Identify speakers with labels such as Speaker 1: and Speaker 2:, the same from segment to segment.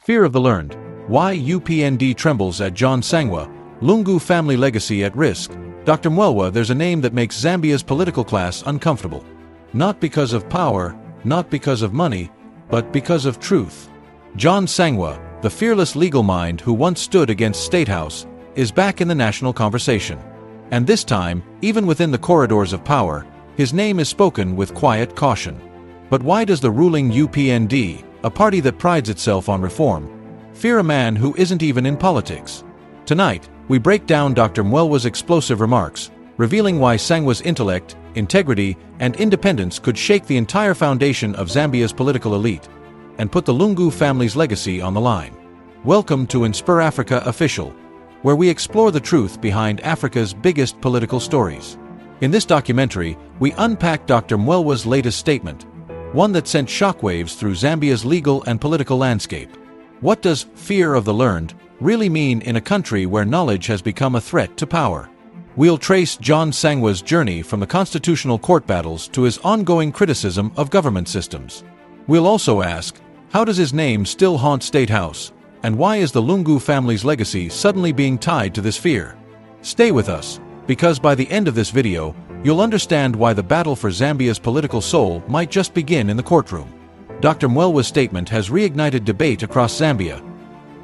Speaker 1: Fear of the learned. Why UPND trembles at John Sangwa, Lungu family legacy at risk. Dr. Mwelwa, there's a name that makes Zambia's political class uncomfortable. Not because of power, not because of money, but because of truth. John Sangwa, the fearless legal mind who once stood against State House, is back in the national conversation. And this time, even within the corridors of power, his name is spoken with quiet caution. But why does the ruling UPND, a party that prides itself on reform, fear a man who isn't even in politics? Tonight, we break down Dr. Mwelwa's explosive remarks, revealing why Sangwa's intellect, integrity, and independence could shake the entire foundation of Zambia's political elite, and put the Lungu family's legacy on the line. Welcome to InspirAfrica Official, where we explore the truth behind Africa's biggest political stories. In this documentary, we unpack Dr. Mwelwa's latest statement, one that sent shockwaves through Zambia's legal and political landscape. What does fear of the learned really mean in a country where knowledge has become a threat to power? We'll trace John Sangwa's journey from the constitutional court battles to his ongoing criticism of government systems. We'll also ask, how does his name still haunt State House, and why is the Lungu family's legacy suddenly being tied to this fear? Stay with us, because by the end of this video, you'll understand why the battle for Zambia's political soul might just begin in the courtroom. Dr. Mwelwa's statement has reignited debate across Zambia.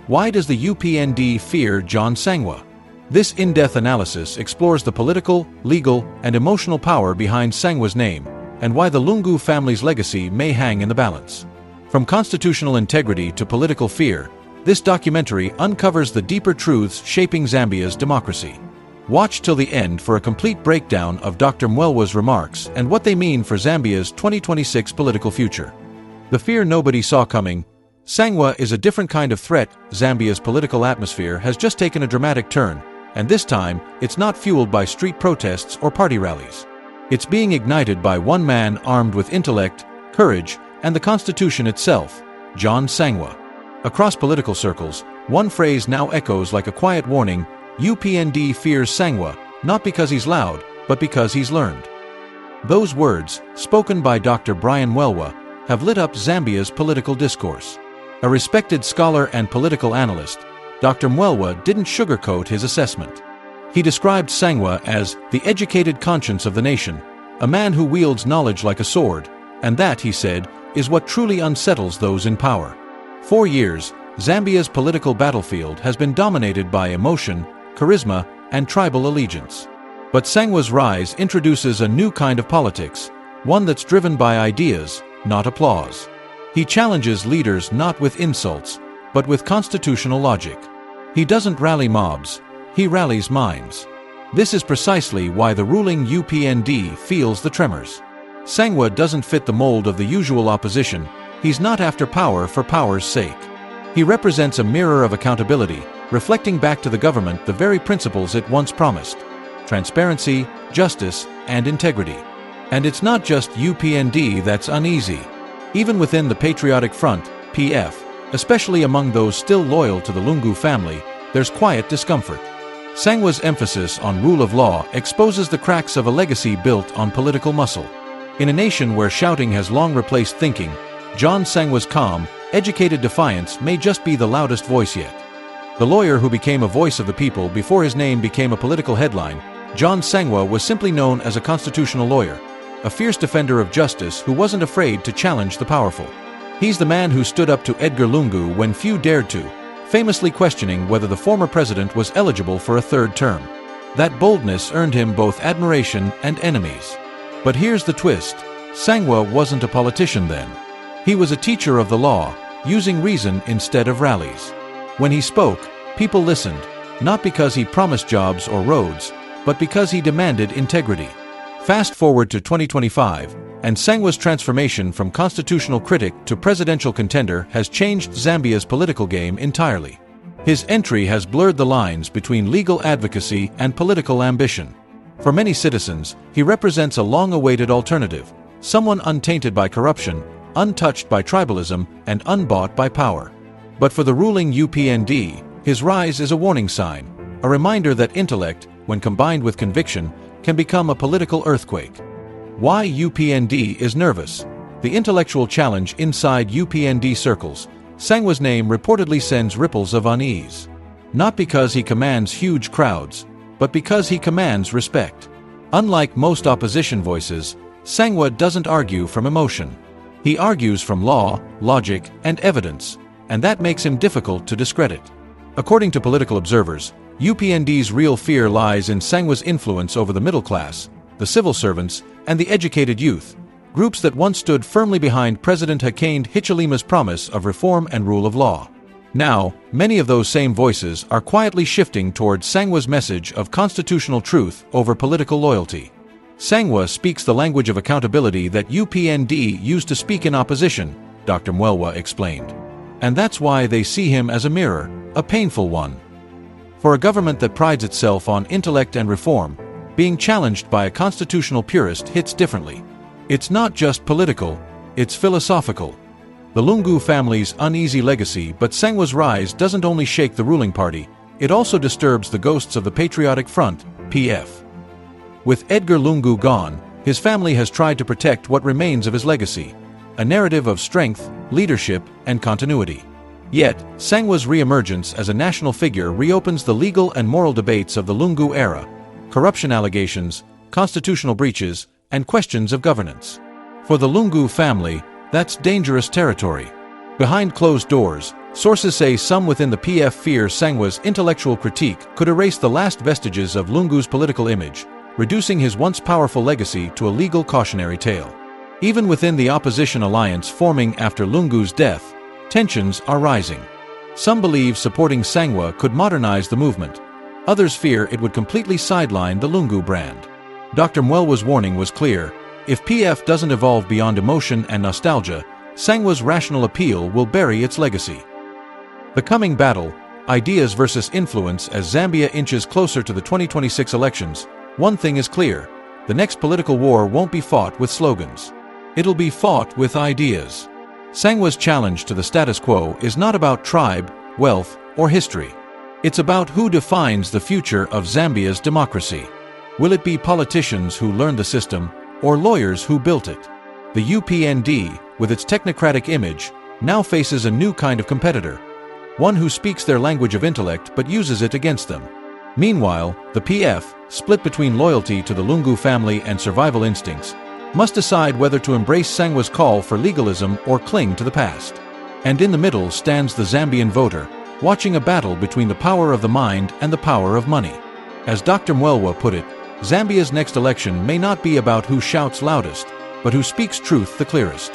Speaker 1: Why does the UPND fear John Sangwa? This in-depth analysis explores the political, legal, and emotional power behind Sangwa's name, and why the Lungu family's legacy may hang in the balance. From constitutional integrity to political fear, this documentary uncovers the deeper truths shaping Zambia's democracy. Watch till the end for a complete breakdown of Dr. Mwelwa's remarks and what they mean for Zambia's 2026 political future. The fear nobody saw coming. Sangwa is a different kind of threat. Zambia's political atmosphere has just taken a dramatic turn, and this time, it's not fueled by street protests or party rallies. It's being ignited by one man armed with intellect, courage, and the Constitution itself, John Sangwa. Across political circles, one phrase now echoes like a quiet warning: UPND fears Sangwa, not because he's loud, but because he's learned. Those words, spoken by Dr. Brian Mwelwa, have lit up Zambia's political discourse. A respected scholar and political analyst, Dr. Mwelwa didn't sugarcoat his assessment. He described Sangwa as the educated conscience of the nation, a man who wields knowledge like a sword, and that, he said, is what truly unsettles those in power. For years, Zambia's political battlefield has been dominated by emotion, charisma, and tribal allegiance. But Sangwa's rise introduces a new kind of politics, one that's driven by ideas, not applause. He challenges leaders not with insults, but with constitutional logic. He doesn't rally mobs, he rallies minds. This is precisely why the ruling UPND feels the tremors. Sangwa doesn't fit the mold of the usual opposition. He's not after power for power's sake. He represents a mirror of accountability, reflecting back to the government the very principles it once promised: transparency, justice, and integrity. And it's not just UPND that's uneasy. Even within the Patriotic Front, PF, especially among those still loyal to the Lungu family, there's quiet discomfort. Sangwa's emphasis on rule of law exposes the cracks of a legacy built on political muscle. In a nation where shouting has long replaced thinking, John Sangwa's calm, educated defiance may just be the loudest voice yet. The lawyer who became a voice of the people before his name became a political headline, John Sangwa was simply known as a constitutional lawyer, a fierce defender of justice who wasn't afraid to challenge the powerful. He's the man who stood up to Edgar Lungu when few dared to, famously questioning whether the former president was eligible for a third term. That boldness earned him both admiration and enemies. But here's the twist: Sangwa wasn't a politician then. He was a teacher of the law, using reason instead of rallies. When he spoke, people listened, not because he promised jobs or roads, but because he demanded integrity. Fast forward to 2025, and Sangwa's transformation from constitutional critic to presidential contender has changed Zambia's political game entirely. His entry has blurred the lines between legal advocacy and political ambition. For many citizens, he represents a long-awaited alternative, someone untainted by corruption, untouched by tribalism, and unbought by power. But for the ruling UPND, his rise is a warning sign, a reminder that intellect, when combined with conviction, can become a political earthquake. Why UPND is nervous. The intellectual challenge inside UPND circles. Sangwa's name reportedly sends ripples of unease. Not because he commands huge crowds, but because he commands respect. Unlike most opposition voices, Sangwa doesn't argue from emotion. He argues from law, logic, and evidence, and that makes him difficult to discredit. According to political observers, UPND's real fear lies in Sangwa's influence over the middle class, the civil servants, and the educated youth, groups that once stood firmly behind President Hakainde Hichilema's promise of reform and rule of law. Now, many of those same voices are quietly shifting toward Sangwa's message of constitutional truth over political loyalty. Sangwa speaks the language of accountability that UPND used to speak in opposition, Dr. Mwelwa explained. And that's why they see him as a mirror, a painful one. For a government that prides itself on intellect and reform, being challenged by a constitutional purist hits differently. It's not just political, it's philosophical. The Lungu family's uneasy legacy, but Sangwa's rise doesn't only shake the ruling party, it also disturbs the ghosts of the Patriotic Front, PF. With Edgar Lungu gone, his family has tried to protect what remains of his legacy, a narrative of strength, leadership, and continuity. Yet, Sangwa's re-emergence as a national figure reopens the legal and moral debates of the Lungu era, corruption allegations, constitutional breaches, and questions of governance. For the Lungu family, that's dangerous territory. Behind closed doors, sources say some within the PF fear Sangwa's intellectual critique could erase the last vestiges of Lungu's political image, reducing his once powerful legacy to a legal cautionary tale. Even within the opposition alliance forming after Lungu's death, tensions are rising. Some believe supporting Sangwa could modernize the movement. Others fear it would completely sideline the Lungu brand. Dr. Mwelwa's warning was clear: if PF doesn't evolve beyond emotion and nostalgia, Sangwa's rational appeal will bury its legacy. The coming battle, ideas versus influence. As Zambia inches closer to the 2026 elections, one thing is clear: the next political war won't be fought with slogans. It'll be fought with ideas. Sangwa's challenge to the status quo is not about tribe, wealth, or history. It's about who defines the future of Zambia's democracy. Will it be politicians who learned the system, or lawyers who built it? The UPND, with its technocratic image, now faces a new kind of competitor, one who speaks their language of intellect but uses it against them. Meanwhile, the PF, split between loyalty to the Lungu family and survival instincts, must decide whether to embrace Sangwa's call for legalism or cling to the past. And in the middle stands the Zambian voter, watching a battle between the power of the mind and the power of money. As Dr. Mwelwa put it, Zambia's next election may not be about who shouts loudest, but who speaks truth the clearest.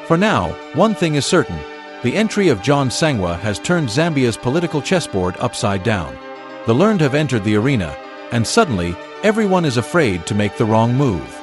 Speaker 1: For now, one thing is certain: the entry of John Sangwa has turned Zambia's political chessboard upside down. The learned have entered the arena, and suddenly, everyone is afraid to make the wrong move.